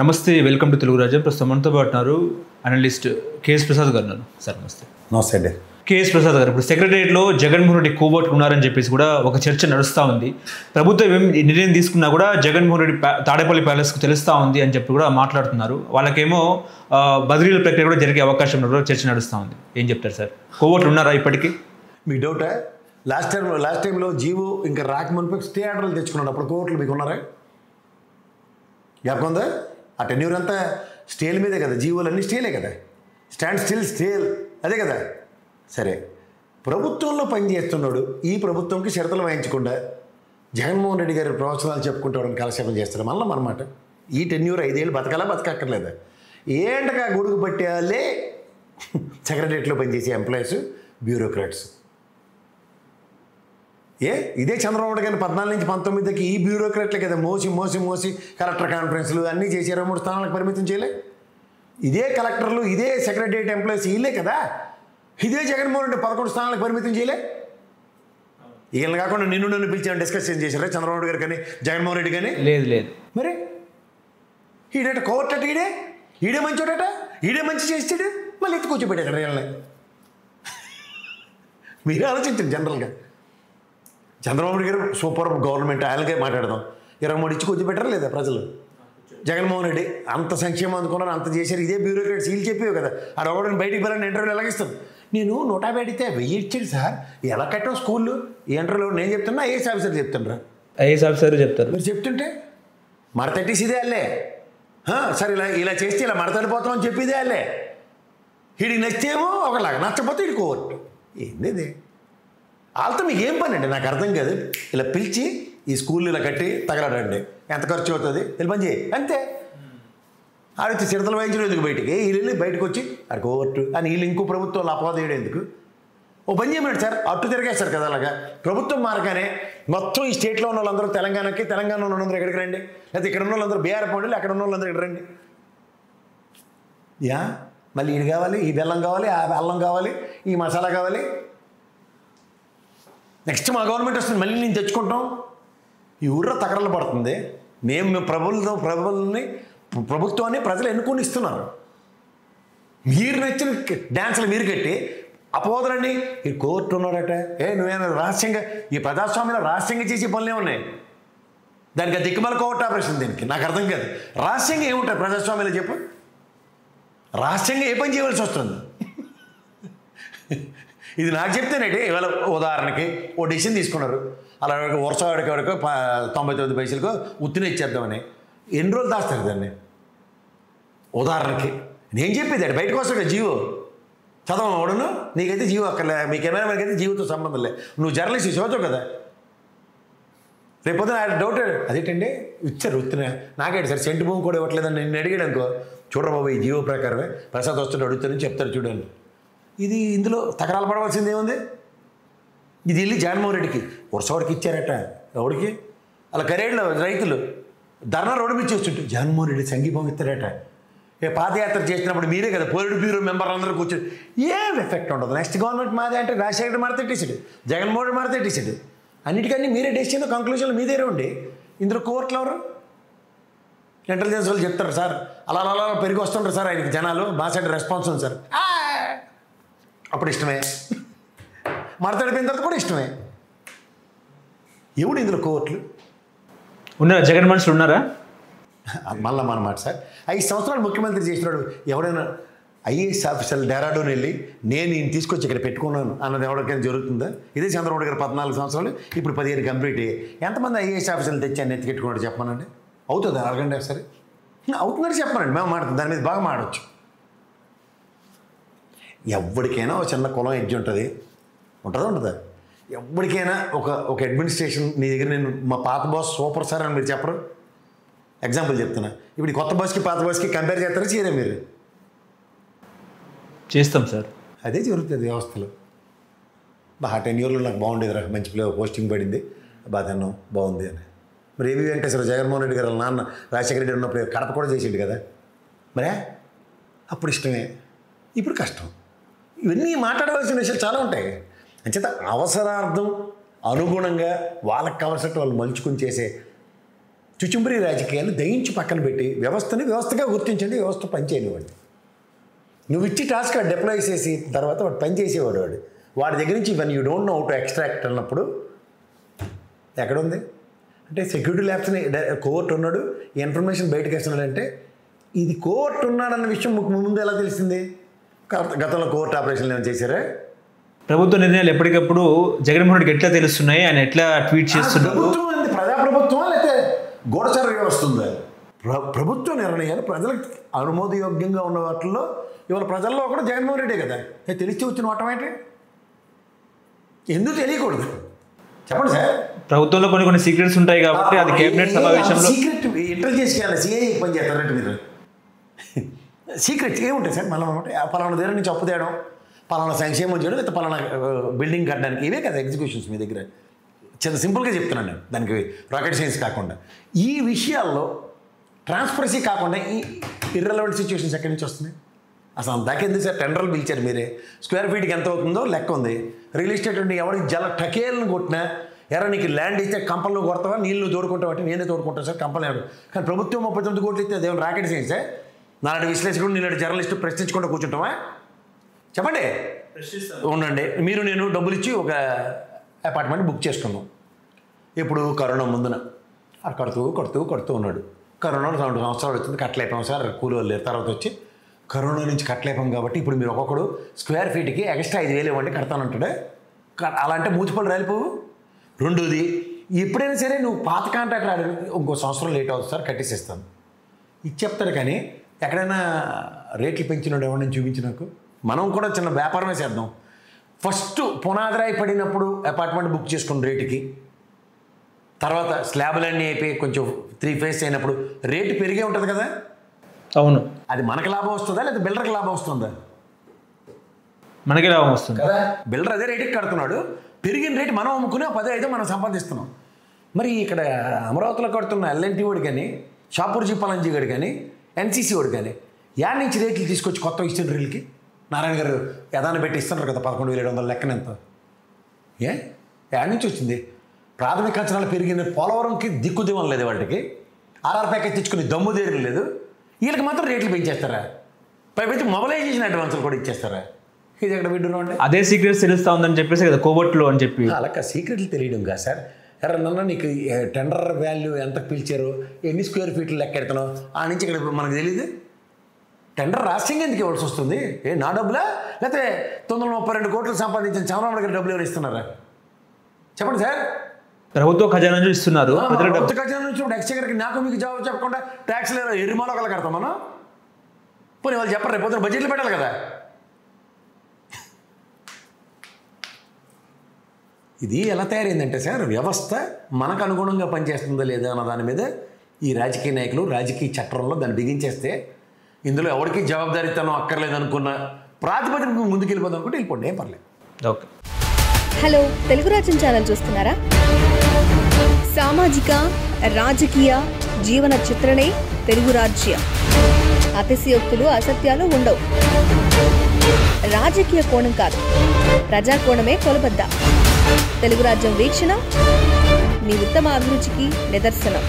నమస్తే, welcome to Telugu రాజ్యం. ప్రస్తుతం మనతో పాటు ఉన్నారు అనలిస్ట్ కేఎస్ ప్రసాద్ గారు. సార్ నమస్తే. నమస్తే అండి. కేఎస్ ప్రసాద్ గారు, ఇప్పుడు సెక్రటరియట్లో జగన్మోహన్ రెడ్డి కోబట్టుకున్నారని చెప్పేసి కూడా ఒక చర్చ నడుస్తూ ఉంది. ప్రభుత్వం ఏం నిర్ణయం తీసుకున్నా కూడా జగన్మోహన్ రెడ్డి తాడేపల్లి ప్యాలెస్కు తెలుస్తూ ఉంది అని చెప్పి కూడా మాట్లాడుతున్నారు. వాళ్ళకేమో బదిలీల ప్రక్రియ కూడా జరిగే అవకాశం కూడా చర్చ నడుస్తూ ఉంది. ఏం చెప్తారు సార్? కోవట్లు ఉన్నారా ఇప్పటికీ? మీకు డౌటా? లాస్ట్ టైంలో జీవో ఇంకా రాకమునిపై స్టే ఆర్డర్లు తెచ్చుకున్నాడు. అప్పుడు కోర్టులు మీకు ఉన్నారా? జ్ఞాపకం ఉందా? ఆ టెన్యూర్ అంతా స్టేల్ మీదే కదా, జీవోలు అన్నీ స్టేలే కదా, స్టాండ్ స్టిల్ స్టేల్ అదే కదా. సరే, ప్రభుత్వంలో పనిచేస్తున్నాడు, ఈ ప్రభుత్వంకి షరతులు వాయించకుండా జగన్మోహన్ రెడ్డి గారి ప్రవచనాలు చెప్పుకుంటాడని కాలక్షేపం చేస్తాడు. మళ్ళీ మనమాట ఈ టెన్యూర్ 5 ఏళ్ళు బతకాలా బతకక్కర్లేదా? ఏంటగా గొడుగు పట్టేయాలే సెక్రటరియట్లో పనిచేసే ఎంప్లాయీస్, బ్యూరోక్రాట్స్. ఇదే చంద్రబాబు గారిని 14 నుంచి 19 ఈ బ్యూరోక్రాట్లే కదా మోసి కలెక్టర్ కాన్ఫరెన్స్లు అన్నీ చేసి 23 స్థానాలకు పరిమితం చేయలే. ఇదే కలెక్టర్లు, ఇదే సెక్రటరియట్ ఎంప్లాయీస్ వీళ్ళే కదా. ఇదే జగన్మోహన్ రెడ్డి 11 స్థానాలకు పరిమితం చేయలే. వీళ్ళని కాకుండా నన్ను పిలిచి డిస్కషన్ చేశారా చంద్రబాబు గారు కానీ జగన్మోహన్ రెడ్డి కానీ? లేదు. మరి ఈడట కోర్టు అట, ఈడే మంచోడట, ఈడే మంచి చేస్తాడు, మళ్ళీ ఎత్తి కూర్చోబెట్టాడు వీళ్ళని. మీరు ఆలోచించండి. జనరల్గా చంద్రబాబు గారు సూపర్ గవర్నమెంట్, ఆయనకే మాట్లాడదాం. 23 ఇచ్చి కూర్చోబెట్టారా లేదా ప్రజలు? జగన్మోహన్ రెడ్డి అంత సంక్షేమం అందుకున్నారు, అంత చేశారు. ఇదే బ్యూరోక్రాట్స్ వీళ్ళు చెప్పేవి కదా. ఆ ఒకటిని బయటికి వెళ్ళండి ఇంటర్వ్యూలు ఎలాగిస్తాను. నేను 150 అడిగితే 1000 ఇచ్చాడు సార్, ఎలా కట్టాం స్కూళ్ళు ఈ ఇంటర్వ్యూలో? నేను చెప్తున్నా, ఐఏఎస్ ఆఫీసర్ చెప్తుండ్రా? ఐఏఎస్ ఆఫీసర్ చెప్తారు. మీరు చెప్తుంటే మడతట్టేసి ఇదే అల్లే. సరే ఇలా చేస్తే ఇలా మడతడిపోతాం అని చెప్పి ఇదే అల్లే. వీడికి నచ్చేమో ఒకలాగా, నచ్చకపోతే వీడి కోర్టు. ఏంది ఇది? వాళ్ళతో మీకు ఏం పని అండి? నాకు అర్థం కాదు. ఇలా పిలిచి ఈ స్కూల్లో ఇలా కట్టి తగలడండి, ఎంత ఖర్చు అవుతుంది, ఇలా పని చేయి అంతే. ఆడొచ్చి చిడతలు వాయించడం ఎందుకు బయటికి? వీళ్ళు బయటకు వచ్చి అది కోర్టు అని వీళ్ళు ఇంకో ప్రభుత్వాలు అపోదేయడం ఎందుకు? ఓ పని చేయమండి సార్, అట్టు తిరిగేస్తారు కదా. అలాగా ప్రభుత్వం మారగానే మొత్తం ఈ స్టేట్లో ఉన్న వాళ్ళందరూ తెలంగాణకి, తెలంగాణలో ఉన్న వాళ్ళందరూ ఎక్కడికి రండి, లేకపోతే ఇక్కడ ఉన్న వాళ్ళందరూ బీఆర్ పోండి, అక్కడ ఉన్న వాళ్ళందరూ ఇక్కడ రండి. మళ్ళీ ఇది కావాలి, ఈ బెల్లం కావాలి, ఆ అల్లం కావాలి, ఈ మసాలా కావాలి. నెక్స్ట్ మా గవర్నమెంట్ వస్తుంది, మళ్ళీ నేను తెచ్చుకుంటాం. ఈ ఊర్లో తగరలు పడుతుంది. మేము ప్రభుత్వాన్ని ప్రజలు ఎన్నుకొని ఇస్తున్నారు. మీరు నచ్చిన డ్యాన్సులు మీరు కట్టి అపోదరండి. ఈ కోర్టు ఉన్నాడట, నువ్వేమైనా రహస్యంగా ఈ ప్రజాస్వామ్యంలో రహస్యంగా చేసే పనులే ఉన్నాయి. దానికి దిక్కుమల కోర్టు ఆపరేషన్. దీనికి నాకు అర్థం కాదు. రహస్యంగా ఏముంటాయి ప్రజాస్వామ్యంలో చెప్పు? రహస్యంగా ఏ పని చేయవలసి వస్తుంది? ఇది నాకు చెప్తేనండి. ఇవాళ ఉదాహరణకి ఓ డిసిషన్ తీసుకున్నారు, అలా వరుస వాడికి 99 పైసలకు ఉత్తిన ఇచ్చేద్దామని. ఎన్ని రోజులు దాస్తారు దాన్ని? ఉదాహరణకి నేను చెప్పేది అది బయటకు వస్తాడు జీవో చదవను. నీకైతే జీవో అక్కర్లే, మీ కెమెరామెన్కైతే జీవోతో సంబంధం లే, నువ్వు జర్నలిస్ట్ చదువుతావు కదా. రేపొద్దున ఆయన డౌట్ అదేంటండి ఇచ్చారు ఉత్తిన, నాకేంటి సార్ సెంటు భూమి కూడా ఇవ్వట్లేదని నేను అడిగాడు అనుకో, చూడబాబు ఈ జీవో ప్రకారమే ప్రసాద్ వస్తుంటే అడుగుతానని చెప్తారు చూడండి. ఇది ఇందులో తగరాలు పడవలసింది ఏముంది? ఇది వెళ్ళి జగన్మోహన్ రెడ్డికి వరుసవాడికి ఇచ్చారట. ఎవడికి? అలా కరేడ్లో రైతులు ధర్నా రోడ్డు మీద చూస్తుంటే జగన్మోహన్ రెడ్డి సంఘీభావం ఇస్తారట. పాదయాత్ర చేసినప్పుడు మీరే కదా పొలిట్ బ్యూరో మెంబర్లు అందరూ కూర్చొని ఏం ఎఫెక్ట్ ఉండదు. నెక్స్ట్ గవర్నమెంట్ మాదే అంటే రాజశేఖర్ మడతెట్టేసాడు, జగన్మోహన్ రెడ్డి మడతెట్టేసాడు. అన్నిటికన్నీ మీరే డెసిషన్, కంక్లూజన్లు మీదే ఉండి ఇందులో కోర్టులు ఎవరు? ఇంటెలిజెన్స్ వాళ్ళు చెప్తారు సార్, అలా పెరిగి వస్తుంటారు సార్ ఆయనకి జనాలు, మా సైడ్ రెస్పాన్స్ ఉంది సార్. అప్పుడు ఇష్టమే, మడతడిపోయిన తర్వాత కూడా ఇష్టమే. ఎవడు ఇందులో కోర్టులు ఉన్నారా? జగన్ మనుషులు ఉన్నారా? మళ్ళీ మనమాట సార్. 5 సంవత్సరాలు ముఖ్యమంత్రి చేసినాడు. ఎవడైనా ఐఏఎస్ ఆఫీసర్లు డెరాడూన్ వెళ్ళి నేను ఈయన తీసుకొచ్చి ఇక్కడ పెట్టుకున్నాను అన్నది ఎవరికైనా జరుగుతుందా? ఇదే చంద్రబాబు గారు 14 సంవత్సరాలు, ఇప్పుడు 15 కంప్లీట్ అయ్యాయి. ఎంతమంది ఐఏఎస్ ఆఫీసర్లు తెచ్చాను ఎత్తికెట్టుకున్నాడు చెప్పమనండి? అవుతుంది? అడగండి సరే. అవుతుందని చెప్పమనండి, మేము మాట్లాడుతుంది, దాని మీద బాగా మాడవచ్చు. ఎవరికైనా ఒక చిన్న కులం ఎడ్జ్ ఉంటుంది, ఉంటుందా? ఎవరికైనా ఒక అడ్మినిస్ట్రేషన్ నీ దగ్గర, నేను మా పాత బాస్ సూపర్ సార్ అని మీరు చెప్పరు? ఎగ్జాంపుల్ చెప్తున్నా. ఇప్పుడు కొత్త బాస్కి పాత బాస్కి కంపేర్ చేస్తారా చేయరా? మీరు చేస్తాం సార్. అదే జరుగుతుంది వ్యవస్థలో. 10 ఇయర్లో నాకు బాగుండేది, మంచి పోస్టింగ్ పడింది, బాధన్నాం బాగుంది అని. మరి ఏవి వెంకటేశ్వర జగన్మోహన్ రెడ్డి గారు నాన్న రాజశేఖర రెడ్డి ఉన్నప్పుడు కడప కూడా చేసేది కదా. మరే అప్పుడు ఇష్టమే, ఇప్పుడు కష్టం. ఇవన్నీ మాట్లాడవలసిన విషయాలు చాలా ఉంటాయి. అంచేత అవసరార్థం అనుగుణంగా వాళ్ళకి కావాల్సినట్టు వాళ్ళు మలుచుకుని చేసే చుచుంబరి రాజకీయాలు దయించి పక్కన పెట్టి వ్యవస్థని వ్యవస్థగా గుర్తించండి, వ్యవస్థ పనిచేయనివ్వండి. నువ్వు ఇచ్చి టాస్క్ డిప్లాయ్ చేసి తర్వాత వాడు పని చేసేవాడు. వాడి దగ్గర నుంచి ఇవన్నీ you don't know how to extract అన్నప్పుడు ఎక్కడుంది అంటే సెక్యూరిటీ ల్యాబ్స్ని కోర్టు ఉన్నాడు, ఈ ఇన్ఫర్మేషన్ బయటకు వేస్తున్నాడంటే ఇది కోర్టు ఉన్నాడన్న విషయం ముందు ఎలా తెలిసింది? గతంలో కోర్టు ఆపరేషన్లు ఏమైనా చేశారా? ప్రభుత్వ నిర్ణయాలు ఎప్పటికప్పుడు జగన్మోహన్ రెడ్డికి ఎట్లా తెలుస్తున్నాయి, ఆయన ఎట్లా ట్వీట్ చేస్తున్నారు? ప్రభుత్వం అనేది ప్రజాప్రభుత్వం లేకపోతే గూఢచార వ్యవస్థ ఉందా? ప్రభుత్వ నిర్ణయాలు ప్రజలకు ఆమోదయోగ్యంగా ఉన్న వాటిల్లో ఇవాళ ప్రజల్లో కూడా జగన్మోహన్ రెడ్డే కదా. తెలిసి వచ్చిన వాటం ఏంటి? ఎందుకు తెలియకూడదు చెప్పండి సార్. ప్రభుత్వంలో కొన్ని సీక్రెట్స్ ఉంటాయి కాబట్టి అది కేబినెట్ సమావేశంలో సీక్రెట్ ఇంటెలిజెన్స్ చేయాలి. సిఐ పని చేస్తారంటే మీరు సీక్రెట్స్ ఏముంటాయి సార్? మళ్ళీ పలానా దగ్గర నుంచి అప్పు తేయడం, పలానా సంక్షేమం చేయడం, లేకపోతే పలానా బిల్డింగ్ కట్టడానికి, ఇవే కదా ఎగ్జిక్యూషన్స్ మీ దగ్గర. చిన్న సింపుల్గా చెప్తున్నాను నేను, దానికి రాకెట్ సైన్స్ కాకుండా. ఈ విషయాల్లో ట్రాన్స్పరసీ కాకుండా ఈ ఇర్రెలవెంట్ సిచ్యువేషన్స్ ఎక్కడి నుంచి వస్తున్నాయి? అసలు అంతాకెందుకు సార్? టెండర్లు పిలిచారు మీరే, స్క్వేర్ ఫీట్కి ఎంత అవుతుందో లెక్క ఉంది. రియల్ ఎస్టేట్ ఉండి ఎవరికి టకేలను కొట్టినా ఎరా నీకు ల్యాండ్ ఇస్తే కంపల్లో కొడతావా, నీళ్ళు తోడుకుంటావా అంటే నేనే తోడుకుంటాను సార్ కంపలు. కానీ ప్రభుత్వం 39 కోట్లు ఇస్తే అదేమో రాకెట్ సైన్సే? నాలాంటి విశ్లేషకుడు నీలాంటి జర్నలిస్టు ప్రశ్నించుకుంటూ కూర్చుంటావా? చెప్పండి. ఉండండి, మీరు నేను డబ్బులు ఇచ్చి ఒక అపార్ట్మెంట్ బుక్ చేసుకున్నాం. ఇప్పుడు కరోనా ముందున కడుతూ ఉన్నాడు. కరోనా 2 సంవత్సరాలు వచ్చింది, కట్టలేపాం సార్, కూలి వాళ్ళు లేరు. తర్వాత వచ్చి కరోనా నుంచి కట్టలేపాం కాబట్టి ఇప్పుడు మీరు ఒక్కొక్కడు స్క్వేర్ ఫీట్కి ఎక్స్ట్రా 5,000 ఇవ్వండి కడతానంటాడే. అలా అంటే మూచిపళ్ళు రాలిపోవు. రెండోది, ఎప్పుడైనా సరే నువ్వు పాత కాంట్రాక్ట్ ఆడి ఇంకో సంవత్సరం లేట్ అవుతుంది సార్ కట్టేసేస్తాను ఇది చెప్తారు. కానీ ఎక్కడైనా రేట్లు పెంచినాడు ఎవరిని చూపించి నాకు. మనం కూడా చిన్న వ్యాపారమే చేద్దాం. ఫస్ట్ పునాదిరాయి పడినప్పుడు అపార్ట్మెంట్ బుక్ చేసుకున్న రేటుకి, తర్వాత స్లాబులన్నీ అయిపోయి కొంచెం 3 ఫేస్ అయినప్పుడు రేటు పెరిగే ఉంటుంది కదా. అవును. అది మనకి లాభం వస్తుందా లేదా బిల్డర్కి లాభం వస్తుందా? మనకి లాభం వస్తుంది కదా. బిల్డర్ అదే రేటుకి కడుతున్నాడు, పెరిగిన రేటు మనం అమ్ముకుని 10,000 మనం సంపాదిస్తున్నాం. మరి ఇక్కడ అమరావతిలో కడుతున్న ఎల్ఎన్టీ వాడు కానీ, షాపూర్ జీపాలంజీ వాడు కానీ, ఎన్సీసీ వాడు కానీ యాడ్ నుంచి రేట్లు తీసుకొచ్చి కొత్త ఇచ్చిన రీల్కి నారాయణ గారు యదాన్ని పెట్టి ఇస్తున్నారు కదా 11,700 లెక్కన ఎంత? యాడ్ నుంచి వచ్చింది? ప్రాథమిక అంచనాలు పెరిగిన పోలవరంకి దిక్కుదివం లేదు, వాటికి ఆర్ఆర్ ప్యాకేజ్ తెచ్చుకుని దమ్ము దేరు లేదు. వీళ్ళకి మాత్రం రేట్లు పెంచేస్తారా? పైపైతే మొబైలైజేషన్ అడ్వాన్సులు కూడా ఇచ్చేస్తారా? ఇది ఎక్కడ వింటున్నాం అంటే అదే సీక్రెట్స్ తెలుస్తూ ఉందని చెప్పేసి కదా కోబట్లో అని చెప్పి. అలా సీక్రెట్లు తెలియడం కాదు సార్. ఎవరన్నా నీకు టెండర్ వాల్యూ ఎంత పిలిచారు, ఎన్ని స్క్వేర్ ఫీట్లు లెక్క ఎడుతున్నావు, ఆ నుంచి ఇక్కడ మనకు తెలియదు. టెండర్ రాష్ట్రంగా ఎందుకు ఇవ్వాల్సి వస్తుంది? నా డబ్బులా లేకపోతే 932 కోట్లు సంపాదించిన చంద్రబాబు నాయుడు డబ్బులు ఎవరు ఇస్తున్నారా? చెప్పండి సార్. ప్రభుత్వ ఖజానా నుంచి ఇస్తున్నారు. ప్రభుత్వ ఖజానా నుంచి ఎక్స్చేంజర్కి నాకు మీకు జవాబు చెప్పకుండా ట్యాక్స్లు ఎరిమాలో ఒకళ్ళు కడతాం మనం. పోనీ వాళ్ళు చెప్పరు, రేపు పొద్దున బడ్జెట్లు పెట్టాలి కదా. ఇది ఎలా తయారైందంటే సార్, వ్యవస్థ మనకు అనుగుణంగా పనిచేస్తుందా లేదా అన్న దాని మీద ఈ రాజకీయ నాయకులు రాజకీయ చట్టంలో దాన్ని బిగించేస్తే ఇందులో ఎవరికి జవాబుదారీతనం అక్కర్లేదు అనుకున్న ప్రాతిపదిక ముందుకు వెళ్ళిపోదాం అనుకుంటే వెళ్ళిపోండి, ఏం పర్లేదు. ఓకే. హలో, తెలుగు రాజ్యం ఛానల్ చూస్తున్నారా? సామాజిక రాజకీయ జీవన చిత్రణే తెలుగు రాజ్యం. అతిశయోక్తులు అసత్యాలు ఉండవు. రాజకీయ కోణం కాదు, ప్రజా కోణమే కొలబద్ద. తెలుగు రాజ్యం వీక్షణ మీ ఉత్తమ అభిరుచికి నిదర్శనం.